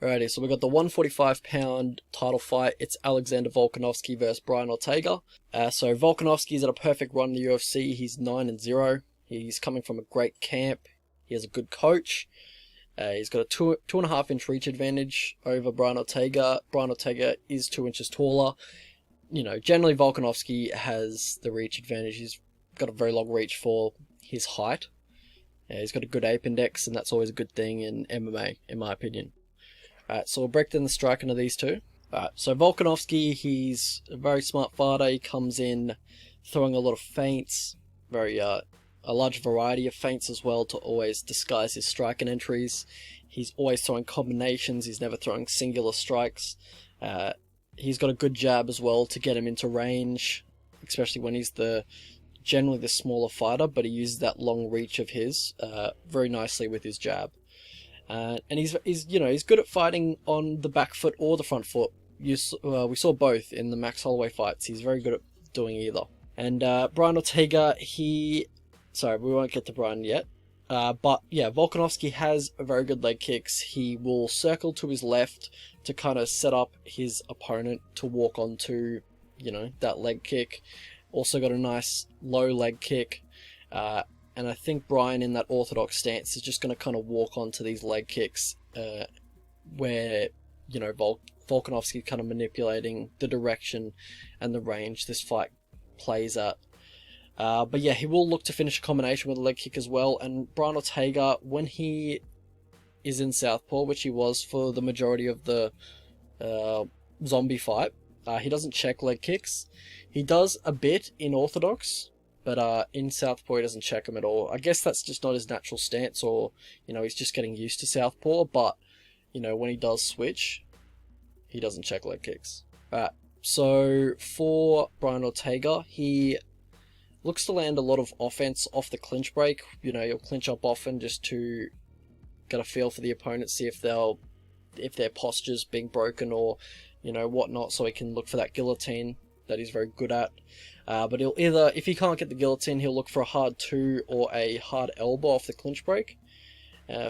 Alrighty, so we got the 145-pound title fight. It's Alexander Volkanovski versus Brian Ortega. So Volkanovski's at a perfect run in the UFC. He's 9-0. He's coming from a great camp. He has a good coach. He's got a 2.5 inch reach advantage over Brian Ortega. Brian Ortega is 2 inches taller. You know, generally Volkanovski has the reach advantage. He's got a very long reach for his height. He's got a good ape index, and that's always a good thing in MMA, in my opinion. Alright, so we'll break down the striking of these two. Alright, so Volkanovski, he's a very smart fighter. He comes in throwing a lot of feints, a large variety of feints as well to always disguise his striking entries. He's always throwing combinations. He's never throwing singular strikes. He's got a good jab as well to get him into range, especially when he's generally the smaller fighter, but he uses that long reach of his very nicely with his jab. And he's good at fighting on the back foot or the front foot. We saw both in the Max Holloway fights. He's very good at doing either. And Brian Ortega, sorry, we won't get to Brian yet. But yeah, Volkanovski has a very good leg kicks. He will circle to his left to kind of set up his opponent to walk onto, that leg kick. Also got a nice low leg kick. And I think Brian, in that orthodox stance, is just going to kind of walk onto these leg kicks where, Volkanovski kind of manipulating the direction and the range this fight plays at. But yeah, he will look to finish a combination with a leg kick as well. And Brian Ortega, when he is in southpaw, which he was for the majority of the zombie fight, he doesn't check leg kicks. He does a bit in orthodox, but in southpaw he doesn't check them at all. I guess that's just not his natural stance, or he's just getting used to southpaw. But when he does switch, he doesn't check leg kicks. So for Brian Ortega, he looks to land a lot of offense off the clinch break. He'll clinch up often just to get a feel for the opponent, see if their posture's being broken or whatnot, so he can look for that guillotine that he's very good at. But he'll either, if he can't get the guillotine, he'll look for a hard 2 or a hard elbow off the clinch break.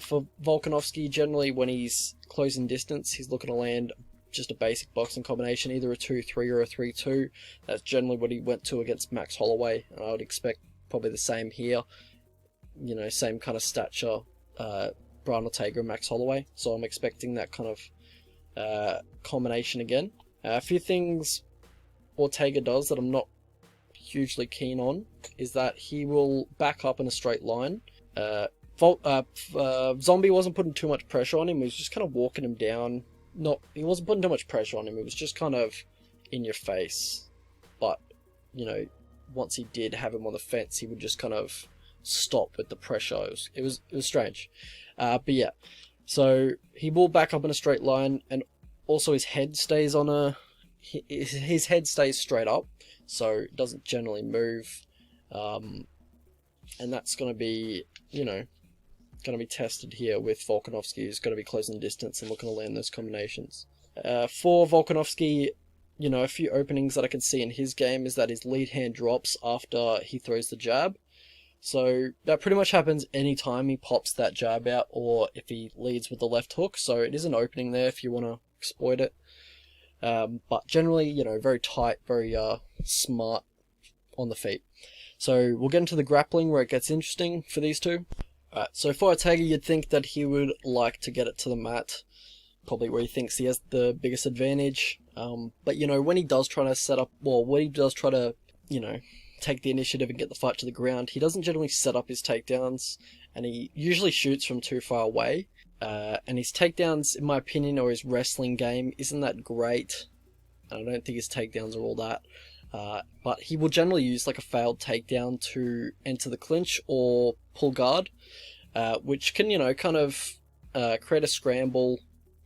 For Volkanovski, generally when he's closing distance, he's looking to land just a basic boxing combination, either a 2-3 or a 3-2. That's generally what he went to against Max Holloway, and I would expect probably the same here. Same kind of stature, Brian Ortega and Max Holloway, so I'm expecting that kind of combination again. A few things Ortega does that I'm not hugely keen on is that he will back up in a straight line. Zombie wasn't putting too much pressure on him. He was just kind of walking him down. He wasn't putting too much pressure on him. It was just kind of in your face. But, once he did have him on the fence, he would just kind of stop with the pressure. It was strange. But yeah, so he will back up in a straight line, and also his head stays his head stays straight up, so it doesn't generally move. And that's going to be, going to be tested here with Volkanovski, who's going to be closing distance and looking to land those combinations. For Volkanovski, a few openings that I can see in his game is that his lead hand drops after he throws the jab. So that pretty much happens anytime he pops that jab out, or if he leads with the left hook. So it is an opening there if you want to exploit it. But generally, very tight, very smart on the feet. So we'll get into the grappling where it gets interesting for these two. So for Ortega, you'd think that he would like to get it to the mat, probably where he thinks he has the biggest advantage. But when he does try to take the initiative and get the fight to the ground, he doesn't generally set up his takedowns, and he usually shoots from too far away. And his takedowns, in my opinion, or his wrestling game, isn't that great. And I don't think his takedowns are all that. But he will generally use like a failed takedown to enter the clinch or pull guard, which can, kind of create a scramble,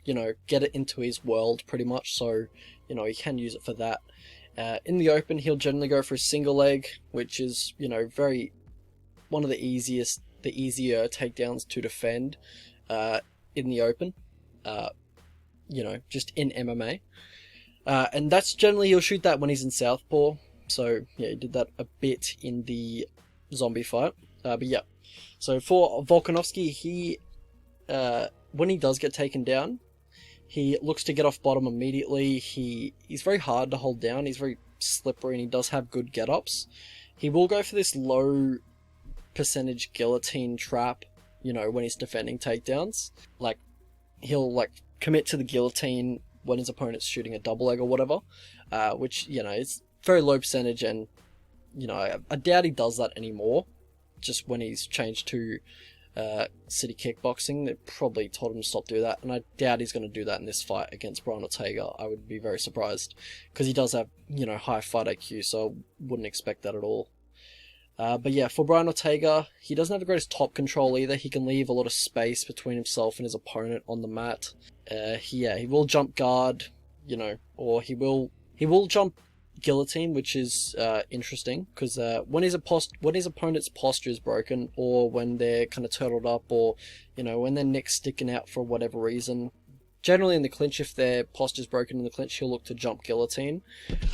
get it into his world pretty much. So, he can use it for that. In the open, he'll generally go for a single leg, which is, one of the easier takedowns to defend in the open, just in MMA. And that's generally, he'll shoot that when he's in southpaw. So, yeah, he did that a bit in the zombie fight. But yeah, so for Volkanovski, he, when he does get taken down, He looks to get off bottom immediately. He's very hard to hold down. He's very slippery, and he does have good get-ups. He will go for this low percentage guillotine trap, you know, when he's defending takedowns. Like, he'll, like, commit to the guillotine when his opponent's shooting a double leg or whatever, which, you know, it's very low percentage, and, you know, I doubt he does that anymore, just when he's changed to city kickboxing. They probably told him to stop doing that, and I doubt he's going to do that in this fight against Brian Ortega. I would be very surprised, because he does have, you know, high fight IQ, so I wouldn't expect that at all. But yeah, for Brian Ortega, he doesn't have the greatest top control either. He can leave a lot of space between himself and his opponent on the mat. He will jump guard, you know, or he will jump guillotine, which is interesting, because when his opponent's posture is broken, or when they're kind of turtled up, or, you know, when their neck's sticking out for whatever reason, generally in the clinch, if their posture's broken in the clinch, he'll look to jump guillotine.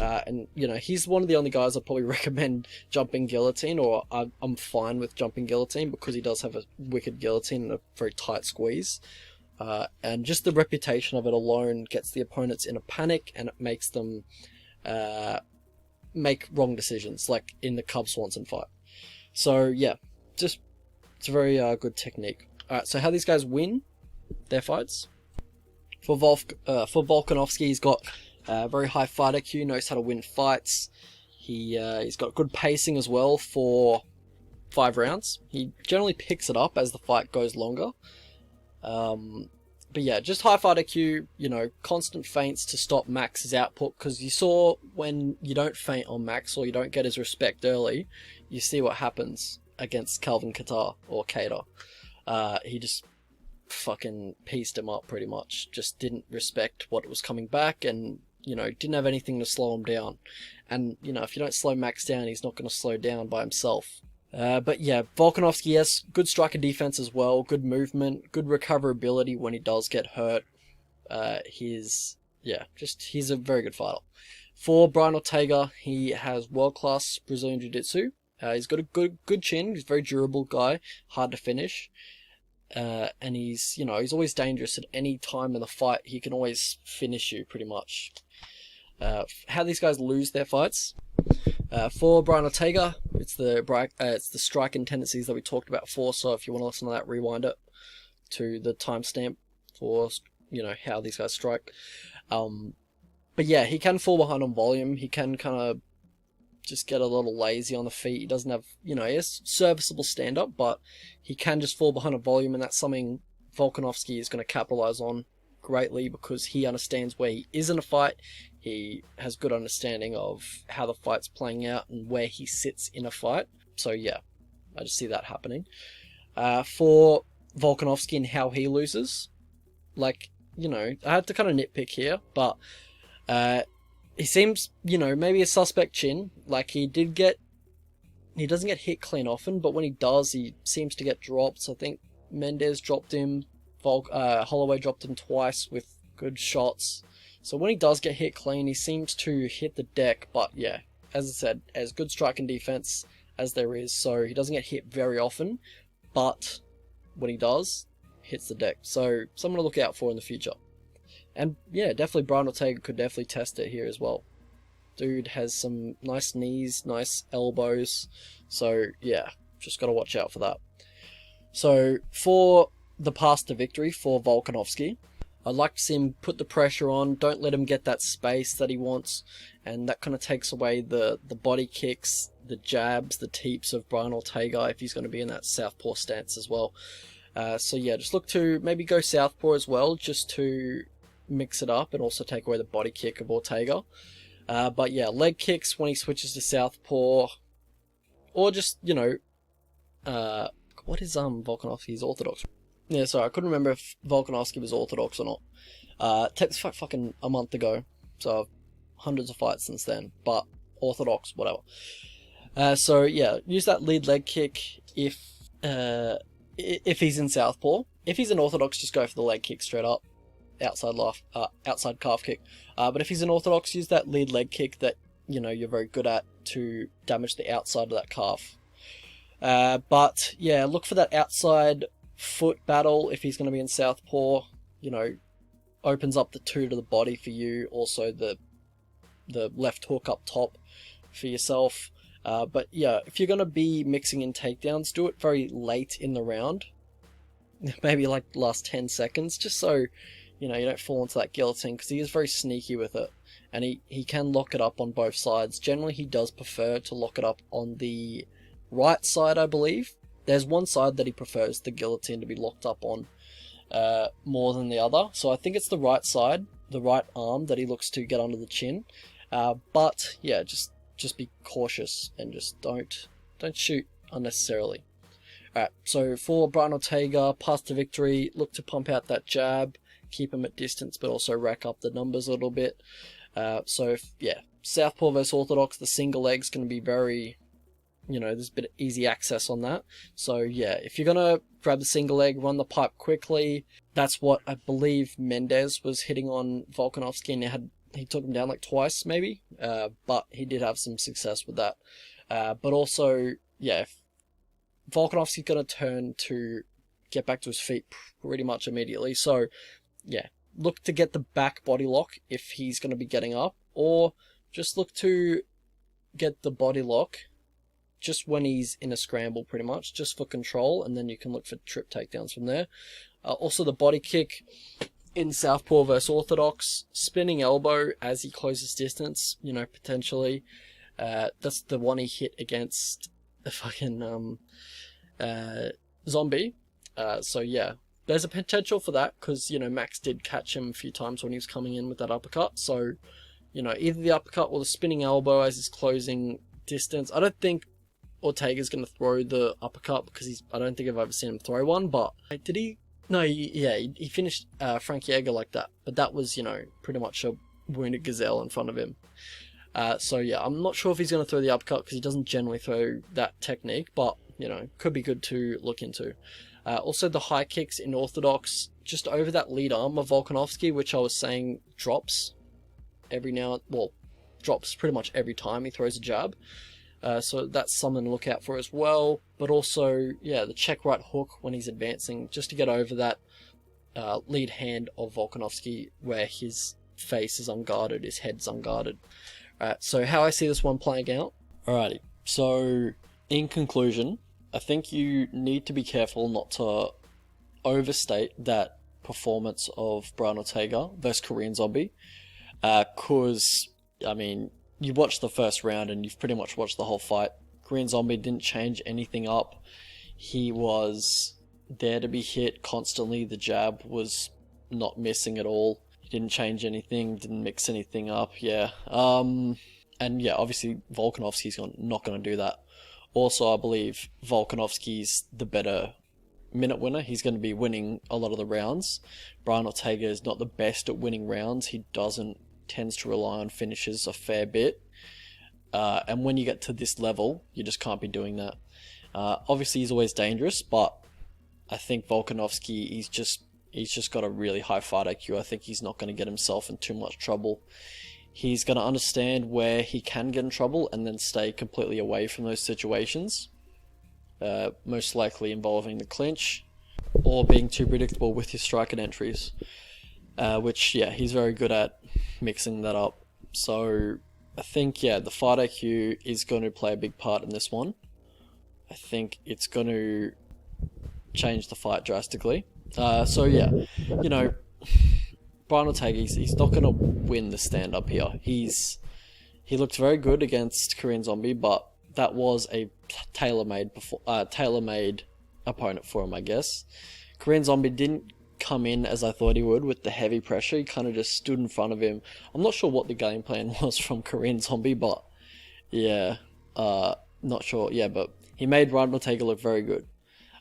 And, you know, he's one of the only guys I'd probably recommend jumping guillotine, or I'm fine with jumping guillotine, because he does have a wicked guillotine and a very tight squeeze. And just the reputation of it alone gets the opponents in a panic, and it makes them make wrong decisions, like in the Cub Swanson fight. So yeah, just it's a very good technique. Alright, so how these guys win their fights? For Volkanovski, he's got very high fight IQ, knows how to win fights. He's got good pacing as well for 5 rounds. He generally picks it up as the fight goes longer. But yeah, just high fight IQ, you know, constant feints to stop Max's output, because you saw when you don't feint on Max, or you don't get his respect early, you see what happens against Calvin Kattar, or Cater. He just fucking pieced him up pretty much, just didn't respect what was coming back, and, you know, didn't have anything to slow him down. And, you know, if you don't slow Max down, he's not going to slow down by himself. But yeah, Volkanovski has good striker defense as well, good movement, good recoverability when he does get hurt. He's a very good fighter. For Brian Ortega, he has world-class Brazilian Jiu-Jitsu. He's got a good chin, he's a very durable guy, hard to finish. And he's always dangerous at any time in the fight. He can always finish you, pretty much. How these guys lose their fights? For Brian Ortega, it's the striking tendencies that we talked about before. So if you want to listen to that, rewind it to the timestamp for, you know, how these guys strike. But yeah, he can fall behind on volume. He can kind of just get a little lazy on the feet. He doesn't have, you know, he has serviceable stand-up, but he can just fall behind on volume, and that's something Volkanovski is going to capitalize on greatly, because he understands where he is in a fight. He has good understanding of how the fight's playing out and where he sits in a fight. So yeah, I just see that happening. For Volkanovski and how he loses, like, you know, I had to kind of nitpick here, but he seems, you know, maybe a suspect chin. Like, he doesn't get hit clean often, but when he does, he seems to get dropped. I think Mendes dropped him, Holloway dropped him twice with good shots. So when he does get hit clean, he seems to hit the deck. But yeah, as I said, as good striking defense as there is, so he doesn't get hit very often, but when he does, hits the deck. So someone to look out for in the future. And yeah, definitely Brian Ortega could definitely test it here as well. Dude has some nice knees, nice elbows. So yeah, just got to watch out for that. So for the path to victory for Volkanovski, I'd like to see him put the pressure on, don't let him get that space that he wants, and that kind of takes away the body kicks, the jabs, the teeps of Brian Ortega if he's going to be in that southpaw stance as well. So yeah, just look to maybe go southpaw as well, just to mix it up and also take away the body kick of Ortega. But yeah, leg kicks when he switches to southpaw, or just, you know, what is Volkanovski's orthodox? Yeah, sorry, I couldn't remember if Volkanovski was orthodox or not. Takes fucking a month ago, so hundreds of fights since then, but orthodox, whatever. So yeah, use that lead leg kick if he's in southpaw. If he's in orthodox, just go for the leg kick straight up, outside calf kick. But if he's in orthodox, use that lead leg kick that, you know, you're very good at to damage the outside of that calf. But yeah, look for that outside foot battle if he's going to be in southpaw. You know, opens up the 2 to the body for you, also the left hook up top for yourself. But yeah, if you're going to be mixing in takedowns, do it very late in the round. Maybe like the last 10 seconds, just so, you know, you don't fall into that guillotine, because he is very sneaky with it. And he can lock it up on both sides. Generally, he does prefer to lock it up on the right side, I believe. There's one side that he prefers the guillotine to be locked up on more than the other. So I think it's the right side, the right arm that he looks to get under the chin. But yeah, just be cautious and just don't shoot unnecessarily. Alright, so for Brian Ortega, path to victory, look to pump out that jab, keep him at distance, but also rack up the numbers a little bit. Yeah, Southpaw versus Orthodox, the single leg's going to be very, you know, there's a bit of easy access on that. So yeah, if you're going to grab the single leg, run the pipe quickly. That's what I believe Mendez was hitting on Volkanovski, and he took him down like twice maybe, but he did have some success with that. But also, yeah, if Volkanovski's going to turn to get back to his feet pretty much immediately. So yeah, look to get the back body lock if he's going to be getting up, or just look to get the body lock just when he's in a scramble, pretty much, just for control, and then you can look for trip takedowns from there. Also the body kick in Southpaw versus Orthodox, spinning elbow as he closes distance, you know, potentially. That's the one he hit against the fucking zombie. So yeah, there's a potential for that, because, you know, Max did catch him a few times when he was coming in with that uppercut. So, you know, either the uppercut or the spinning elbow as he's closing distance. I don't think Ortega's going to throw the uppercut, because I don't think I've ever seen him throw one, but did he? No, he finished Frank Yeager like that, but that was, you know, pretty much a wounded gazelle in front of him. So yeah, I'm not sure if he's going to throw the uppercut, because he doesn't generally throw that technique, but, you know, could be good to look into. Also the high kicks in Orthodox, just over that lead arm of Volkanovski, which I was saying drops drops pretty much every time he throws a jab. So that's something to look out for as well. But also, yeah, the check right hook when he's advancing, just to get over that lead hand of Volkanovski, where his face is unguarded, his head's unguarded. So how I see this one playing out. Alrighty, so in conclusion, I think you need to be careful not to overstate that performance of Brian Ortega versus Korean Zombie. Because, I mean, you watched the first round and you've pretty much watched the whole fight. Korean Zombie didn't change anything up. He was there to be hit constantly. The jab was not missing at all. He didn't change anything, didn't mix anything up, yeah. And yeah, obviously Volkanovski's not going to do that. Also, I believe Volkanovski's the better minute winner. He's going to be winning a lot of the rounds. Brian Ortega is not the best at winning rounds. He tends to rely on finishes a fair bit. And when you get to this level, you just can't be doing that. Obviously, he's always dangerous, but I think Volkanovski, he's just got a really high fight IQ. I think he's not going to get himself in too much trouble. He's going to understand where he can get in trouble and then stay completely away from those situations. Most likely involving the clinch or being too predictable with his striking entries. Which, yeah, he's very good at mixing that up. So I think, yeah, the fight IQ is going to play a big part in this one. I think it's going to change the fight drastically. So yeah, you know, Brian Ortega, he's not going to win the stand-up here. He looked very good against Korean Zombie, but that was a tailor-made opponent for him, I guess. Korean Zombie didn't come in as I thought he would with the heavy pressure. He kind of just stood in front of him. I'm not sure what the game plan was from Korean Zombie, but yeah, not sure. Yeah, but he made Brian Ortega look very good.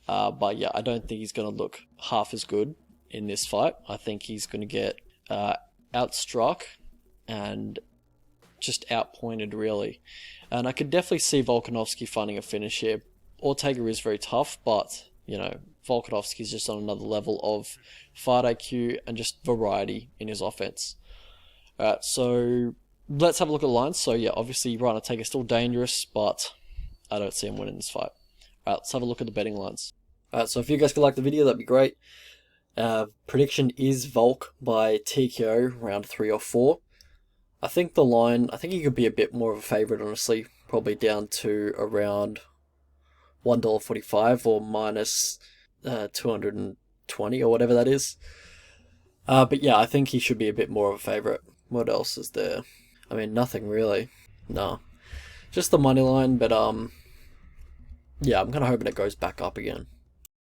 But yeah, I don't think he's going to look half as good in this fight. I think he's going to get outstruck and just outpointed, really. And I could definitely see Volkanovski finding a finish here. Ortega is very tough, but, you know, Volkanovski's just on another level of fight IQ and just variety in his offense. So let's have a look at the lines. So yeah, obviously Brian Ortega is still dangerous, but I don't see him winning this fight. Let's have a look at the betting lines. So if you guys could like the video, that'd be great. Prediction is Volk by TKO round 3 or 4. I think the line, I think he could be a bit more of a favourite, honestly. Probably down to around $1.45 or minus 220 or whatever that is. But yeah, I think he should be a bit more of a favourite. What else is there? I mean, nothing really. No. Just the money line, but yeah, I'm kind of hoping it goes back up again.